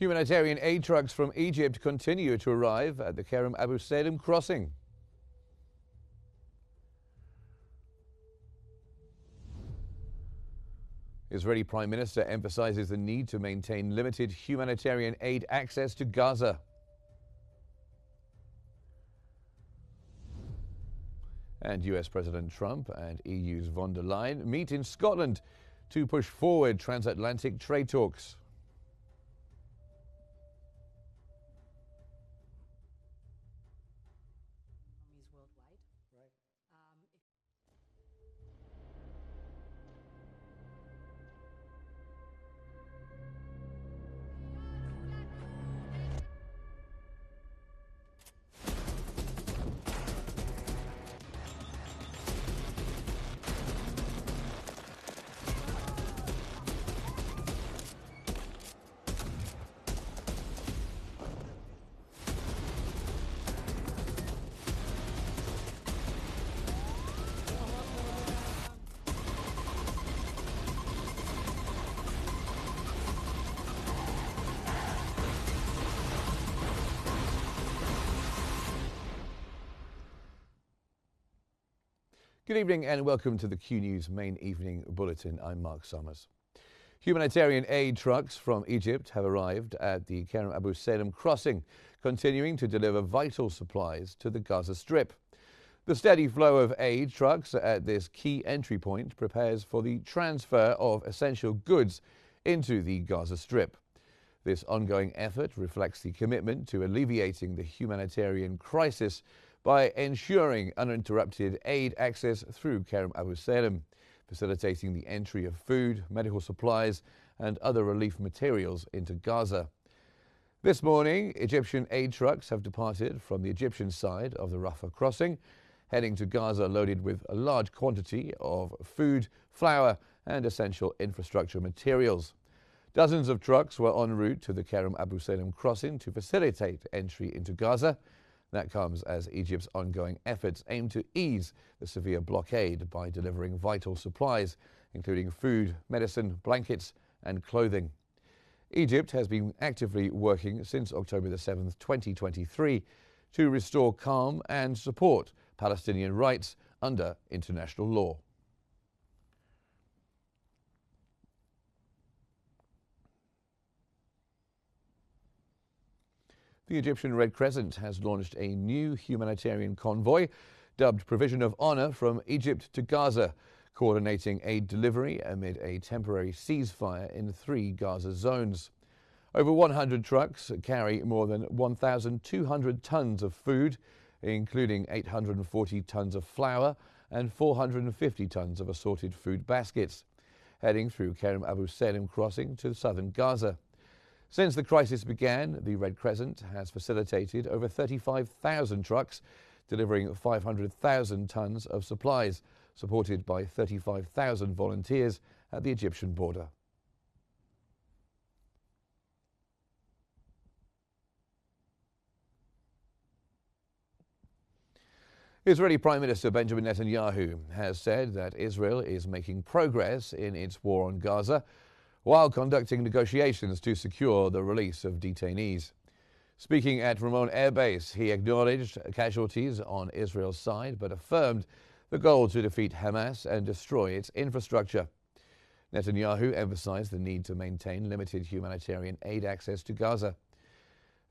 Humanitarian aid trucks from Egypt continue to arrive at the Kerem Abu Salem crossing. Israeli Prime Minister emphasizes the need to maintain limited humanitarian aid access to Gaza. And US President Trump and EU's von der Leyen meet in Scotland to push forward transatlantic trade talks. Good evening and welcome to the Qnews main evening bulletin. I'm Mark Summers. Humanitarian aid trucks from Egypt have arrived at the Kerem Abu Salem crossing, continuing to deliver vital supplies to the Gaza Strip. The steady flow of aid trucks at this key entry point prepares for the transfer of essential goods into the Gaza Strip. This ongoing effort reflects the commitment to alleviating the humanitarian crisis by ensuring uninterrupted aid access through Kerem Abu Salem, facilitating the entry of food, medical supplies and other relief materials into Gaza. This morning, Egyptian aid trucks have departed from the Egyptian side of the Rafah crossing, heading to Gaza loaded with a large quantity of food, flour and essential infrastructure materials. Dozens of trucks were en route to the Kerem Abu Salem crossing to facilitate entry into Gaza. That comes as Egypt's ongoing efforts aim to ease the severe blockade by delivering vital supplies, including food, medicine, blankets and clothing. Egypt has been actively working since October the 7th, 2023 to restore calm and support Palestinian rights under international law. The Egyptian Red Crescent has launched a new humanitarian convoy dubbed Provision of Honor from Egypt to Gaza, coordinating aid delivery amid a temporary ceasefire in 3 Gaza zones. Over 100 trucks carry more than 1,200 tons of food, including 840 tons of flour and 450 tons of assorted food baskets, heading through Kerem Abu Salem crossing to southern Gaza. Since the crisis began, the Red Crescent has facilitated over 35,000 trucks, delivering 500,000 tons of supplies, supported by 35,000 volunteers at the Egyptian border. Israeli Prime Minister Benjamin Netanyahu has said that Israel is making progress in its war on Gaza, while conducting negotiations to secure the release of detainees. Speaking at Ramon Air Base, he acknowledged casualties on Israel's side, but affirmed the goal to defeat Hamas and destroy its infrastructure. Netanyahu emphasized the need to maintain limited humanitarian aid access to Gaza.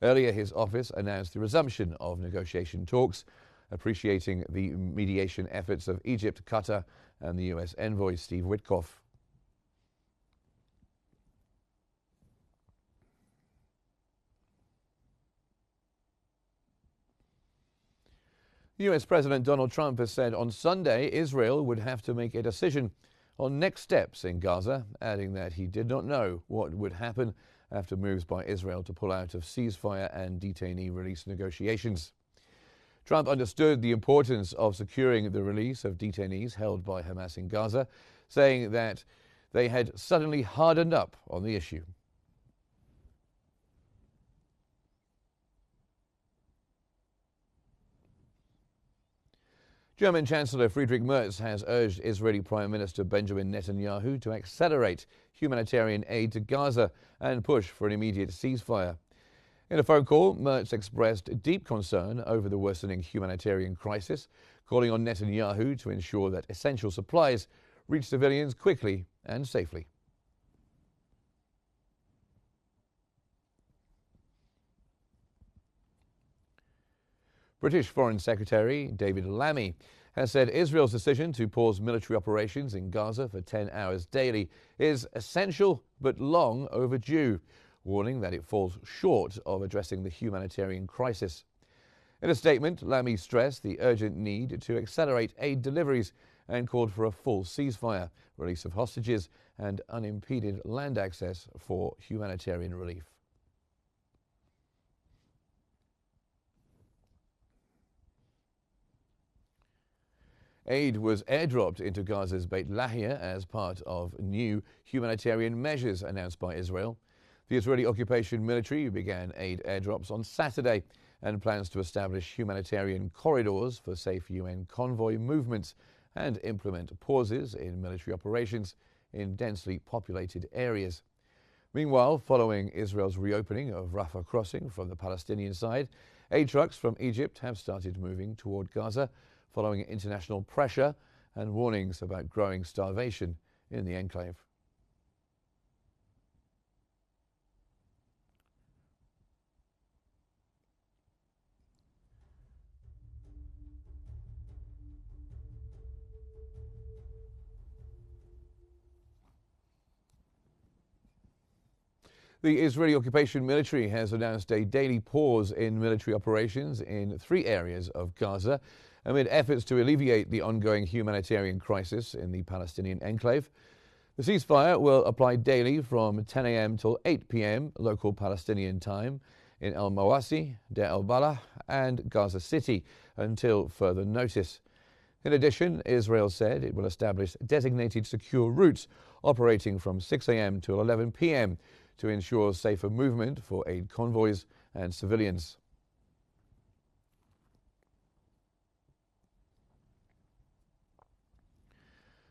Earlier, his office announced the resumption of negotiation talks, appreciating the mediation efforts of Egypt, Qatar, and the U.S. envoy Steve Witkoff. US President Donald Trump has said on Sunday Israel would have to make a decision on next steps in Gaza, adding that he did not know what would happen after moves by Israel to pull out of ceasefire and detainee release negotiations. Trump understood the importance of securing the release of detainees held by Hamas in Gaza, saying that they had suddenly hardened up on the issue. German Chancellor Friedrich Merz has urged Israeli Prime Minister Benjamin Netanyahu to accelerate humanitarian aid to Gaza and push for an immediate ceasefire. In a phone call, Merz expressed deep concern over the worsening humanitarian crisis, calling on Netanyahu to ensure that essential supplies reach civilians quickly and safely. British Foreign Secretary David Lammy has said Israel's decision to pause military operations in Gaza for 10 hours daily is essential but long overdue, warning that it falls short of addressing the humanitarian crisis. In a statement, Lammy stressed the urgent need to accelerate aid deliveries and called for a full ceasefire, release of hostages and unimpeded land access for humanitarian relief. Aid was airdropped into Gaza's Beit Lahia as part of new humanitarian measures announced by Israel. The Israeli occupation military began aid airdrops on Saturday and plans to establish humanitarian corridors for safe UN convoy movements and implement pauses in military operations in densely populated areas. Meanwhile, following Israel's reopening of Rafah crossing from the Palestinian side, aid trucks from Egypt have started moving toward Gaza, following international pressure and warnings about growing starvation in the enclave. The Israeli occupation military has announced a daily pause in military operations in 3 areas of Gaza amid efforts to alleviate the ongoing humanitarian crisis in the Palestinian enclave. The ceasefire will apply daily from 10 a.m. till 8 p.m. local Palestinian time in El Mawasi, Deir el-Balah and Gaza City until further notice. In addition, Israel said it will establish designated secure routes operating from 6 a.m. to 11 p.m. to ensure safer movement for aid convoys and civilians.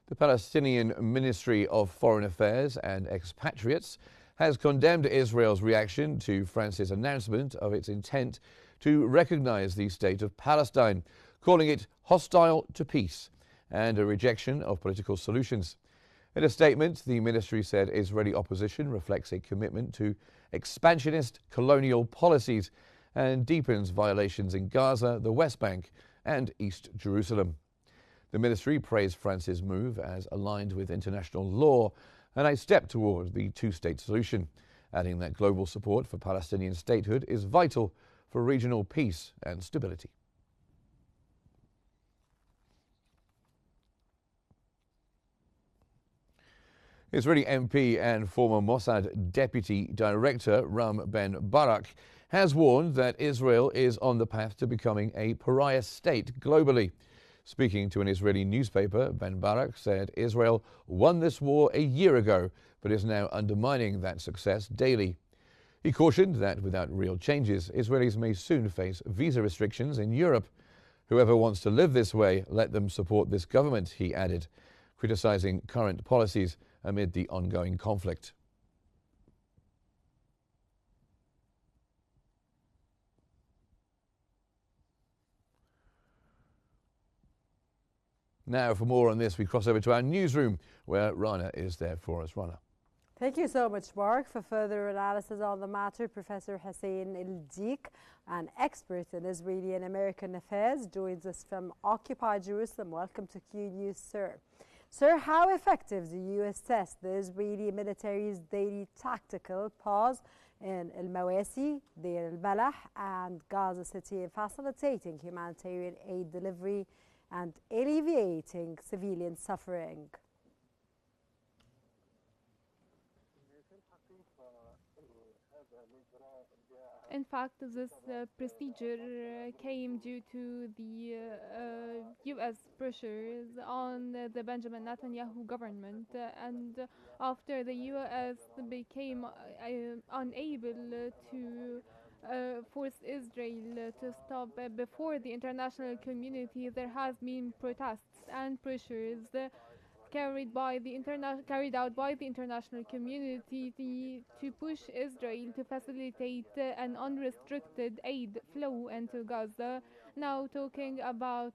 The Palestinian Ministry of Foreign Affairs and Expatriates has condemned Israel's reaction to France's announcement of its intent to recognize the state of Palestine, calling it hostile to peace and a rejection of political solutions. In a statement, the ministry said Israeli opposition reflects a commitment to expansionist colonial policies and deepens violations in Gaza, the West Bank and East Jerusalem. The ministry praised France's move as aligned with international law and a step toward the two-state solution, adding that global support for Palestinian statehood is vital for regional peace and stability. Israeli MP and former Mossad deputy director Ram Ben Barak has warned that Israel is on the path to becoming a pariah state globally. Speaking to an Israeli newspaper, Ben Barak said Israel won this war a year ago, but is now undermining that success daily. He cautioned that without real changes, Israelis may soon face visa restrictions in Europe. Whoever wants to live this way, let them support this government, he added, criticizing current policies amid the ongoing conflict. Now, for more on this, we cross over to our newsroom, where Rana is there for us. Rana. Thank you so much, Mark. For further analysis on the matter, Professor Hussein El-Dik, an expert in Israeli and American affairs, joins us from occupied Jerusalem. Welcome to Qnews, sir. Sir, how effective do you assess the Israeli military's daily tactical pause in El Mawasi, Deir el-Balah and Gaza City in facilitating humanitarian aid delivery and alleviating civilian suffering? In fact, this procedure came due to the U.S. pressures on the Benjamin Netanyahu government, and after the U.S. became unable to force Israel to stop before the international community. There has been protests and pressures carried out by the international community to push Israel to facilitate an unrestricted aid flow into Gaza. Now talking about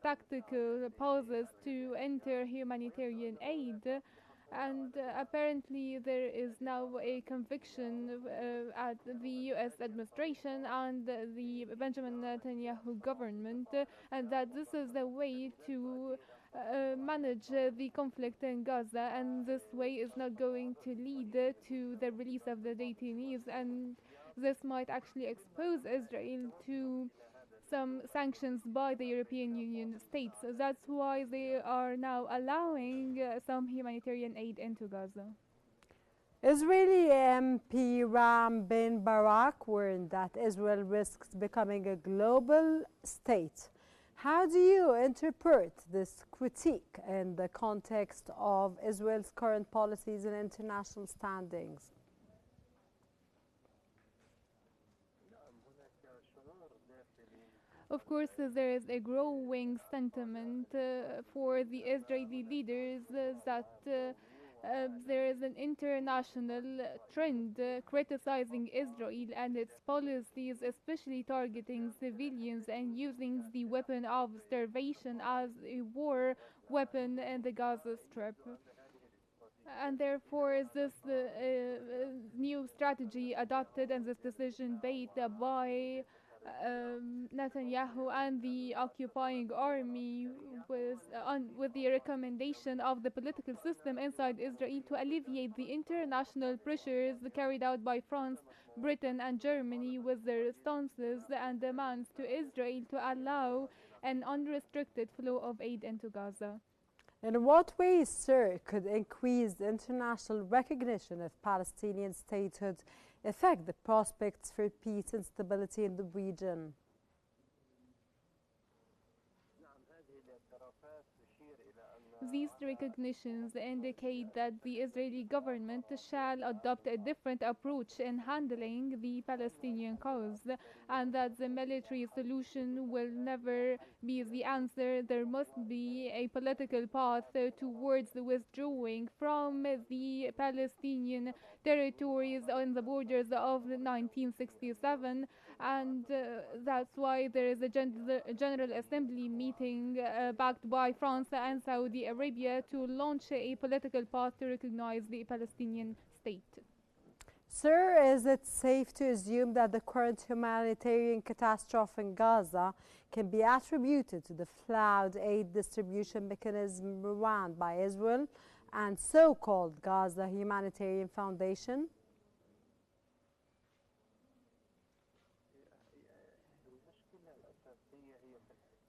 tactical pauses to enter humanitarian aid. And apparently there is now a conviction at the US administration and the Benjamin Netanyahu government and that this is the way to manage the conflict in Gaza, and this way is not going to lead to the release of the detainees, and this might actually expose Israel to some sanctions by the European Union states. That's why they are now allowing some humanitarian aid into Gaza. Israeli MP Ram bin Barak warned that Israel risks becoming a global state. How do you interpret this critique in the context of Israel's current policies and international standings? Of course, there is a growing sentiment for the Israeli leaders that there is an international trend criticizing Israel and its policies, especially targeting civilians and using the weapon of starvation as a war weapon in the Gaza Strip. And therefore, this new strategy adopted and this decision made by Netanyahu and the occupying army with the recommendation of the political system inside Israel to alleviate the international pressures carried out by France, Britain and Germany with their responses and demands to Israel to allow an unrestricted flow of aid into Gaza. In what ways, sir, could increased international recognition of Palestinian statehood affect the prospects for peace and stability in the region? These recognitions indicate that the Israeli government shall adopt a different approach in handling the Palestinian cause and that the military solution will never be the answer. There must be a political path towards withdrawing from the Palestinian territories on the borders of 1967, and that's why there is a General Assembly meeting backed by France and Saudi Arabia to launch a political path to recognize the Palestinian state. Sir, is it safe to assume that the current humanitarian catastrophe in Gaza can be attributed to the flawed aid distribution mechanism run by Israel and so-called Gaza Humanitarian Foundation?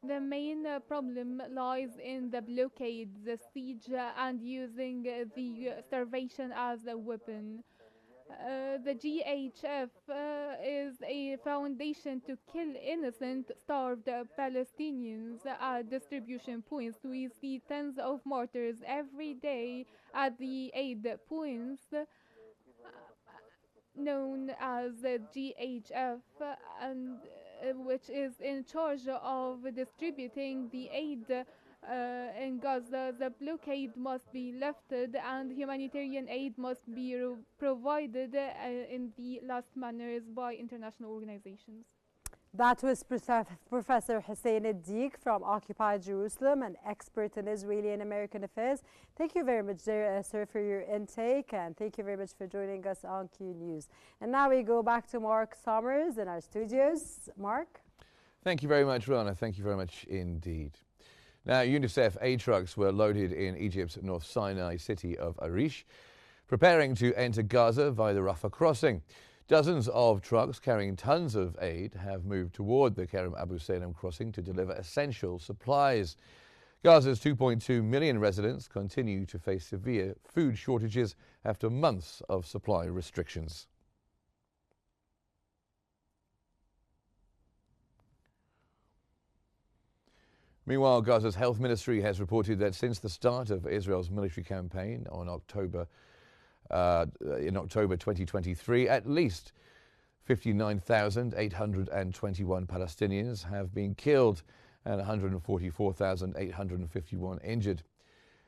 The main problem lies in the blockade, the siege, and using the starvation as a weapon. The GHF is a foundation to kill innocent, starved Palestinians at distribution points. We see tens of martyrs every day at the aid points known as GHF, and which is in charge of distributing the aid in Gaza. The blockade must be lifted and humanitarian aid must be provided in the last manners by international organizations. That was Professor Hussein Eddiq from Occupy Jerusalem, an expert in Israeli and American affairs. Thank you very much, sir, for your intake, and thank you very much for joining us on Qnews. And now we go back to Mark Summers in our studios. Mark? Thank you very much, Rana. Thank you very much indeed. Now, UNICEF aid trucks were loaded in Egypt's North Sinai city of Arish, preparing to enter Gaza via the Rafah crossing. Dozens of trucks carrying tons of aid have moved toward the Kerem Abu Salem crossing to deliver essential supplies. Gaza's 2.2 million residents continue to face severe food shortages after months of supply restrictions. Meanwhile, Gaza's health ministry has reported that since the start of Israel's military campaign in October 2023, at least 59,821 Palestinians have been killed and 144,851 injured.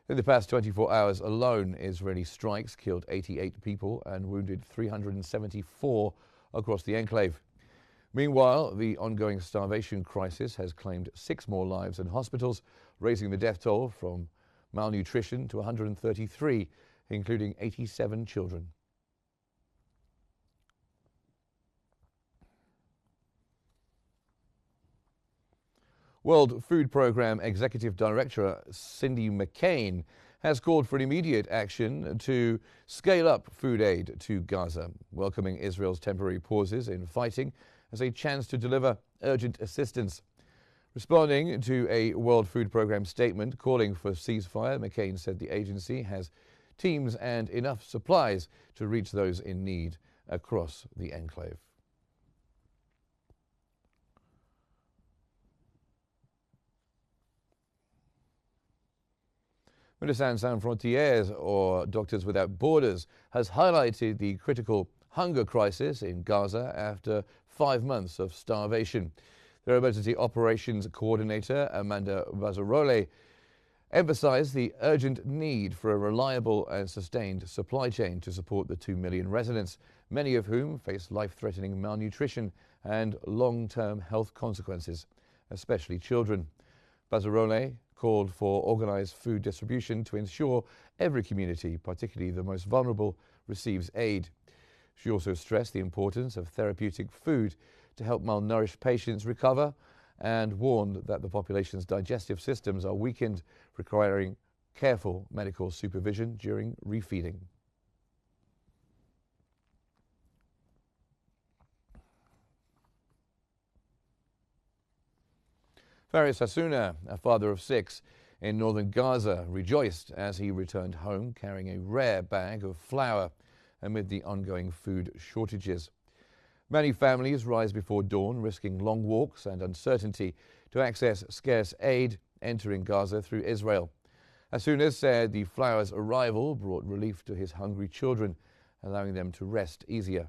In the past 24 hours alone, Israeli strikes killed 88 people and wounded 374 across the enclave. Meanwhile, the ongoing starvation crisis has claimed 6 more lives in hospitals, raising the death toll from malnutrition to 133, including 87 children. World Food Programme Executive Director Cindy McCain has called for immediate action to scale up food aid to Gaza, welcoming Israel's temporary pauses in fighting as a chance to deliver urgent assistance. Responding to a World Food Programme statement calling for ceasefire, McCain said the agency has teams and enough supplies to reach those in need across the enclave. Médecins Sans Frontières, or Doctors Without Borders, has highlighted the critical hunger crisis in Gaza after 5 months of starvation. Their emergency operations coordinator, Amanda Bazzarole, emphasized the urgent need for a reliable and sustained supply chain to support the 2 million residents, many of whom face life-threatening malnutrition and long-term health consequences, especially children. Bazzarole called for organized food distribution to ensure every community, particularly the most vulnerable, receives aid. She also stressed the importance of therapeutic food to help malnourished patients recover and warned that the population's digestive systems are weakened, requiring careful medical supervision during refeeding. Faris Hassouna, a father of 6 in northern Gaza, rejoiced as he returned home carrying a rare bag of flour amid the ongoing food shortages. Many families rise before dawn, risking long walks and uncertainty to access scarce aid entering Gaza through Israel. Hassouna said the flour's arrival brought relief to his hungry children, allowing them to rest easier.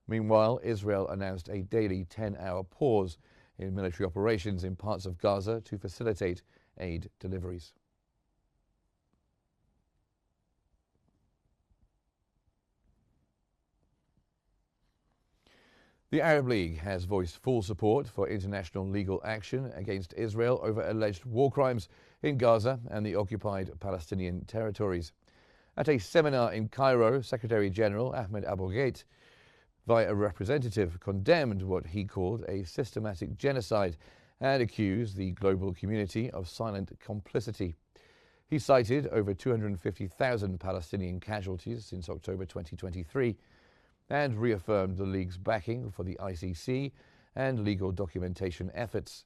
Meanwhile, Israel announced a daily 10-hour pause in military operations in parts of Gaza to facilitate aid deliveries. The Arab League has voiced full support for international legal action against Israel over alleged war crimes in Gaza and the occupied Palestinian territories. At a seminar in Cairo, Secretary General Ahmed Abu Ghait, via a representative, condemned what he called a systematic genocide and accused the global community of silent complicity. He cited over 250,000 Palestinian casualties since October 2023 and reaffirmed the League's backing for the ICC and legal documentation efforts.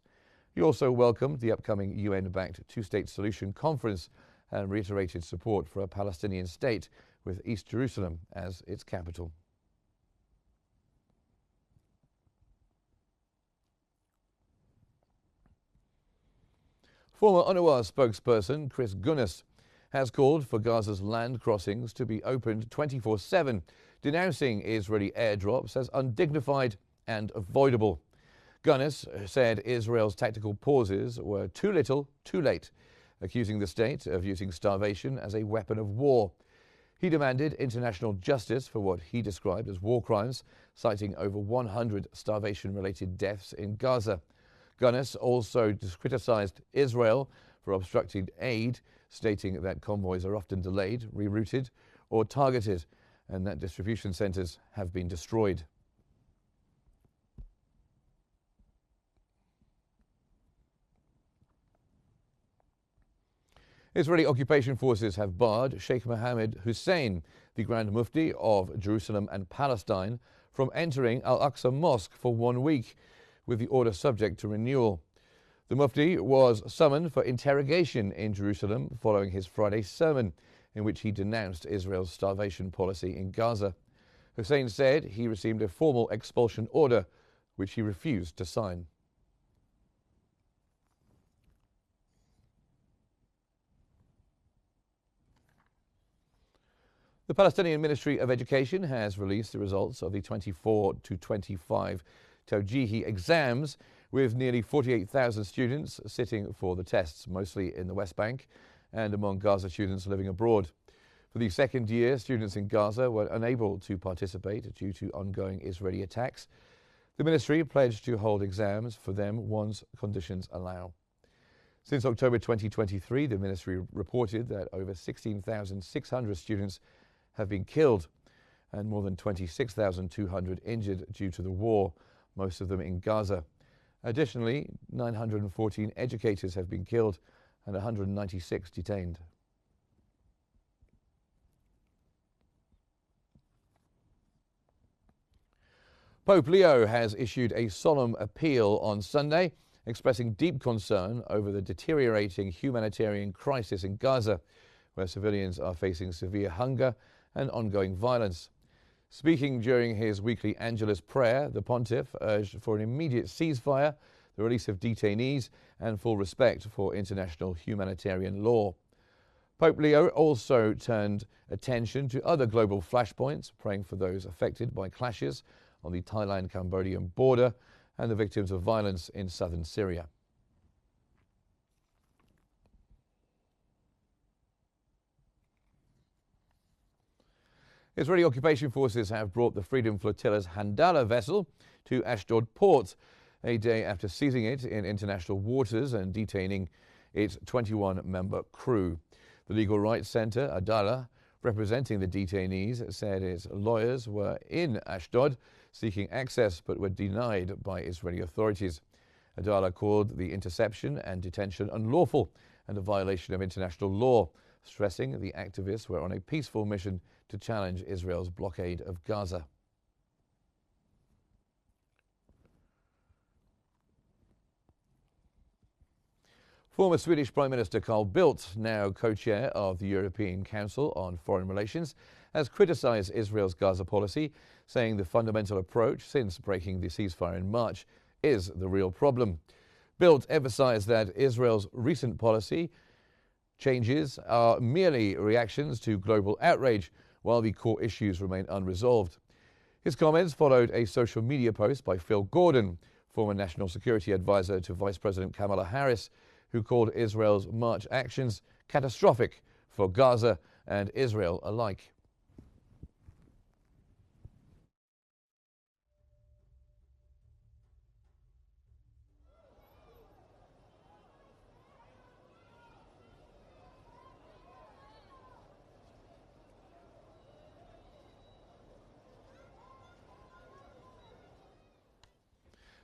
He also welcomed the upcoming UN-backed two-state solution conference and reiterated support for a Palestinian state with East Jerusalem as its capital. Former UNRWA spokesperson Chris Qnews has called for Gaza's land crossings to be opened 24/7, denouncing Israeli airdrops as undignified and avoidable. Qnews said Israel's tactical pauses were too little, too late, accusing the state of using starvation as a weapon of war. He demanded international justice for what he described as war crimes, citing over 100 starvation-related deaths in Gaza. Qnews also criticized Israel for obstructing aid, stating that convoys are often delayed, rerouted, or targeted, and that distribution centers have been destroyed. Israeli occupation forces have barred Sheikh Mohammed Hussein, the Grand Mufti of Jerusalem and Palestine, from entering Al-Aqsa Mosque for 1 week, with the order subject to renewal. The Mufti was summoned for interrogation in Jerusalem following his Friday sermon, in which he denounced Israel's starvation policy in Gaza. Hussein said he received a formal expulsion order, which he refused to sign. The Palestinian Ministry of Education has released the results of the 24 to 25 Tawjihi exams, with nearly 48,000 students sitting for the tests, mostly in the West Bank and among Gaza students living abroad. For the second year, students in Gaza were unable to participate due to ongoing Israeli attacks. The ministry pledged to hold exams for them once conditions allow. Since October 2023, the ministry reported that over 16,600 students have been killed and more than 26,200 injured due to the war, most of them in Gaza. Additionally, 914 educators have been killed and 196 detained. Pope Leo has issued a solemn appeal on Sunday, expressing deep concern over the deteriorating humanitarian crisis in Gaza, where civilians are facing severe hunger and ongoing violence. Speaking during his weekly Angelus prayer, the pontiff urged for an immediate ceasefire, the release of detainees, and full respect for international humanitarian law. Pope Leo also turned attention to other global flashpoints, praying for those affected by clashes on the Thailand-Cambodian border and the victims of violence in southern Syria. Israeli occupation forces have brought the Freedom Flotilla's Handala vessel to Ashdod port, a day after seizing it in international waters and detaining its 21-member crew. The Legal Rights Center, Adala, representing the detainees, said its lawyers were in Ashdod seeking access but were denied by Israeli authorities. Adala called the interception and detention unlawful and a violation of international law, stressing the activists were on a peaceful mission to challenge Israel's blockade of Gaza. Former Swedish Prime Minister Carl Bildt, now co-chair of the European Council on Foreign Relations, has criticised Israel's Gaza policy, saying the fundamental approach since breaking the ceasefire in March is the real problem. Bildt emphasised that Israel's recent policy changes are merely reactions to global outrage, while the core issues remain unresolved. His comments followed a social media post by Phil Gordon, former National Security Advisor to Vice President Kamala Harris, who called Israel's March actions catastrophic for Gaza and Israel alike.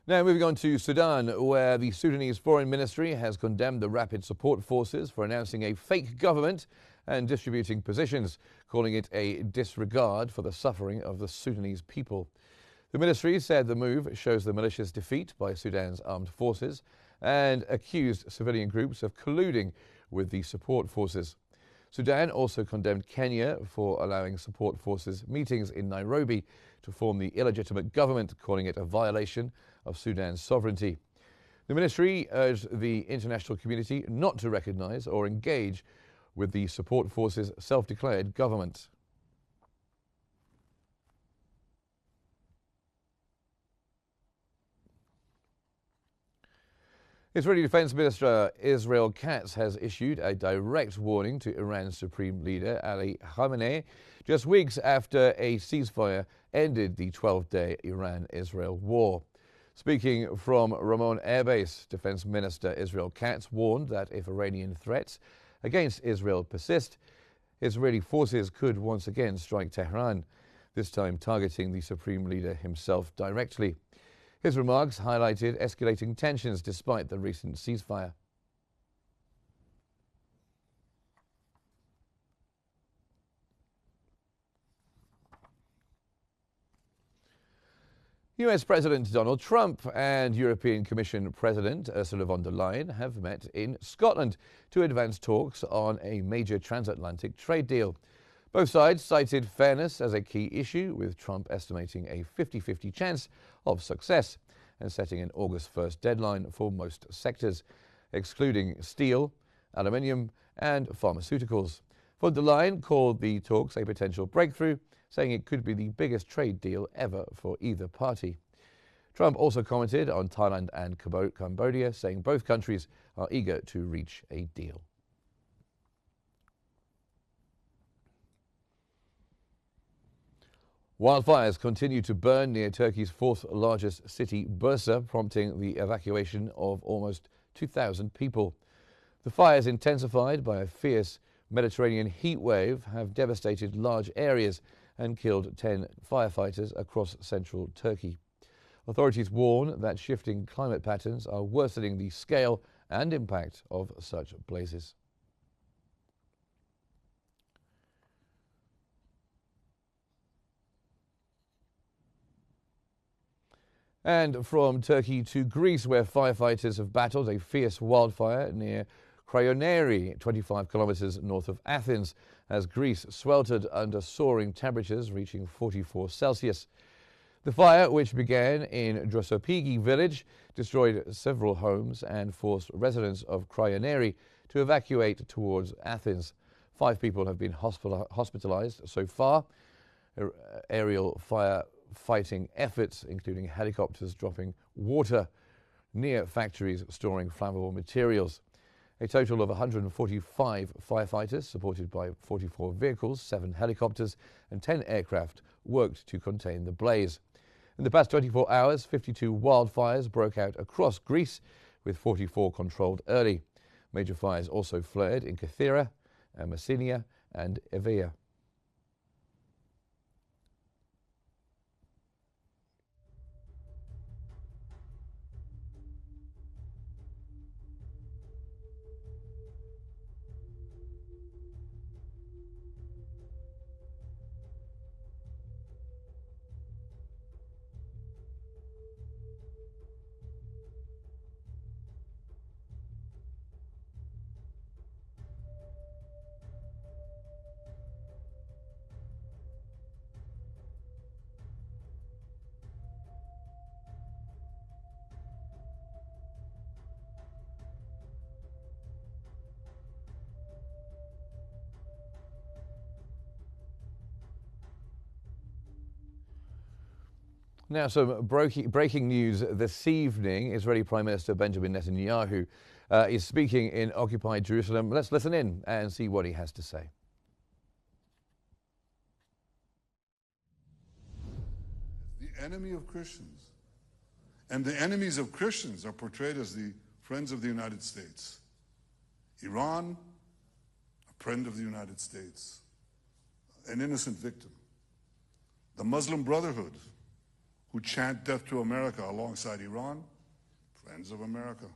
Now moving on to Sudan, where the Sudanese Foreign Ministry has condemned the Rapid Support Forces for announcing a fake government and distributing positions, calling it a disregard for the suffering of the Sudanese people. The ministry said the move shows the militia's defeat by Sudan's armed forces and accused civilian groups of colluding with the support forces. Sudan also condemned Kenya for allowing support forces meetings in Nairobi to form the illegitimate government, calling it a violation of Sudan's sovereignty. The ministry urged the international community not to recognise or engage with the support forces' self-declared government. Israeli Defense Minister Israel Katz has issued a direct warning to Iran's Supreme Leader Ali Khamenei just weeks after a ceasefire ended the 12-day Iran-Israel war. Speaking from Ramon Air Base, Defense Minister Israel Katz warned that if Iranian threats against Israel persist, Israeli forces could once again strike Tehran, this time targeting the Supreme Leader himself directly. His remarks highlighted escalating tensions despite the recent ceasefire. US President Donald Trump and European Commission President Ursula von der Leyen have met in Scotland to advance talks on a major transatlantic trade deal. Both sides cited fairness as a key issue, with Trump estimating a 50-50 chance of success and setting an August 1st deadline for most sectors, excluding steel, aluminium and pharmaceuticals. Von der Leyen called the talks a potential breakthrough, saying it could be the biggest trade deal ever for either party. Trump also commented on Thailand and Cambodia, saying both countries are eager to reach a deal. Wildfires continue to burn near Turkey's fourth largest city, Bursa, prompting the evacuation of almost 2,000 people. The fires, intensified by a fierce Mediterranean heat wave, have devastated large areas and killed 10 firefighters across central Turkey. Authorities warn that shifting climate patterns are worsening the scale and impact of such blazes. And from Turkey to Greece, where firefighters have battled a fierce wildfire near Cryoneri, 25 kilometers north of Athens, as Greece sweltered under soaring temperatures reaching 44 Celsius. The fire, which began in Drosopigi village, destroyed several homes and forced residents of Cryoneri to evacuate towards Athens. 5 people have been hospitalized so far. Aerial firefighting efforts, including helicopters dropping water near factories storing flammable materials. A total of 145 firefighters, supported by 44 vehicles, 7 helicopters and 10 aircraft, worked to contain the blaze. In the past 24 hours, 52 wildfires broke out across Greece, with 44 controlled early. Major fires also flared in Kythera, Messenia and Evia. Now, some breaking news this evening. Israeli Prime Minister Benjamin Netanyahu is speaking in occupied Jerusalem. Let's listen in and see what he has to say. The enemy of Christians. And the enemies of Christians are portrayed as the friends of the United States. Iran, a friend of the United States, an innocent victim. The Muslim Brotherhood, who chant death to America alongside Iran, friends of America.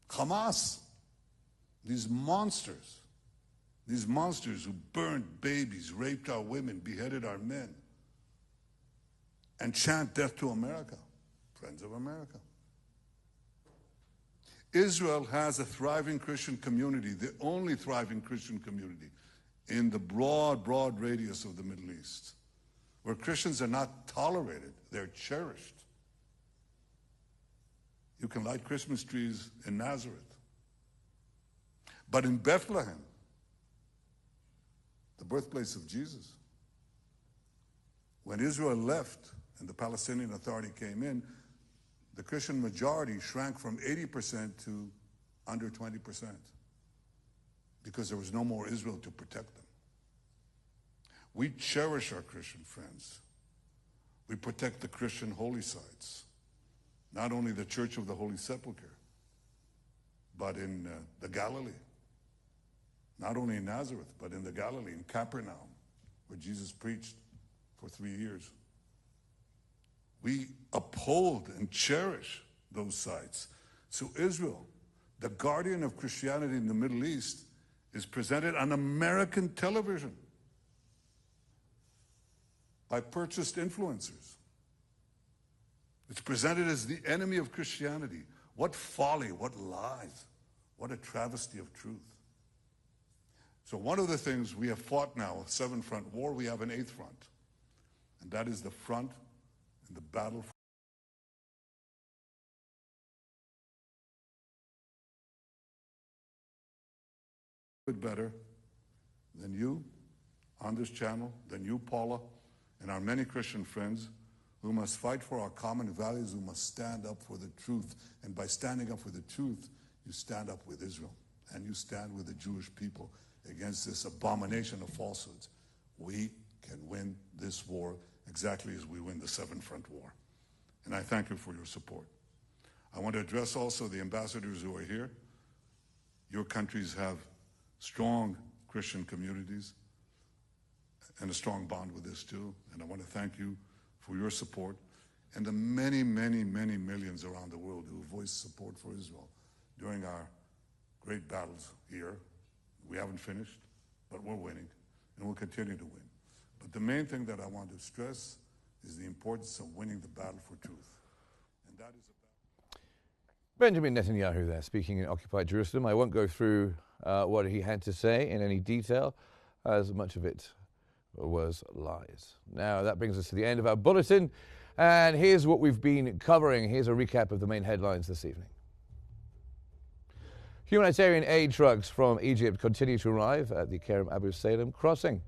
Hamas, these monsters who burned babies, raped our women, beheaded our men, and chant death to America, friends of America. Israel has a thriving Christian community, the only thriving Christian community in the broad radius of the Middle East, where Christians are not tolerated, they're cherished. You can light Christmas trees in Nazareth. But in Bethlehem, the birthplace of Jesus, when Israel left and the Palestinian Authority came in, the Christian majority shrank from 80% to under 20% because there was no more Israel to protect them. We cherish our Christian friends. We protect the Christian holy sites, not only the Church of the Holy Sepulchre, but in the Galilee, not only in Nazareth, but in the Galilee, in Capernaum, where Jesus preached for 3 years. We uphold and cherish those sites. So Israel, the guardian of Christianity in the Middle East, is presented on American television by purchased influencers. It's presented as the enemy of Christianity. What folly, what lies, what a travesty of truth. So one of the things we have fought now, a 7-front war, we have an 8th front. And that is the front in the battle for better than you on this channel, than you, Paula, and our many Christian friends who must fight for our common values, who must stand up for the truth. And by standing up for the truth, you stand up with Israel, and you stand with the Jewish people against this abomination of falsehoods. We can win this war exactly as we win the Seven Front War. And I thank you for your support. I want to address also the ambassadors who are here. Your countries have strong Christian communities and a strong bond with this too. And I want to thank you for your support and the many, many, many millions around the world who voiced support for Israel during our great battles here. We haven't finished, but we're winning, and we'll continue to win. But the main thing that I want to stress is the importance of winning the battle for truth. And that is Benjamin Netanyahu there, speaking in occupied Jerusalem. I won't go through what he had to say in any detail, as much of it was lies. Now, that brings us to the end of our bulletin, and here's what we've been covering. Here's a recap of the main headlines this evening. Humanitarian aid trucks from Egypt continue to arrive at the Kerem Abu Salem crossing.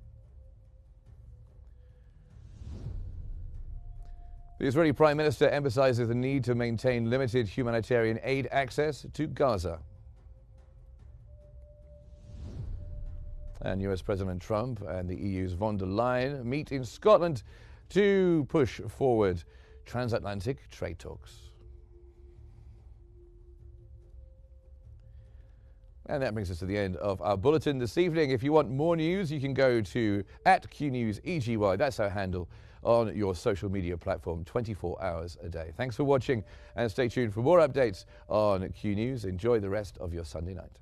The Israeli Prime Minister emphasizes the need to maintain limited humanitarian aid access to Gaza. And US President Trump and the EU's von der Leyen meet in Scotland to push forward transatlantic trade talks. And that brings us to the end of our bulletin this evening. If you want more news, you can go to @QNewsEGY. That's our handle on your social media platform 24 hours a day. Thanks for watching, and stay tuned for more updates on Q News. Enjoy the rest of your Sunday night.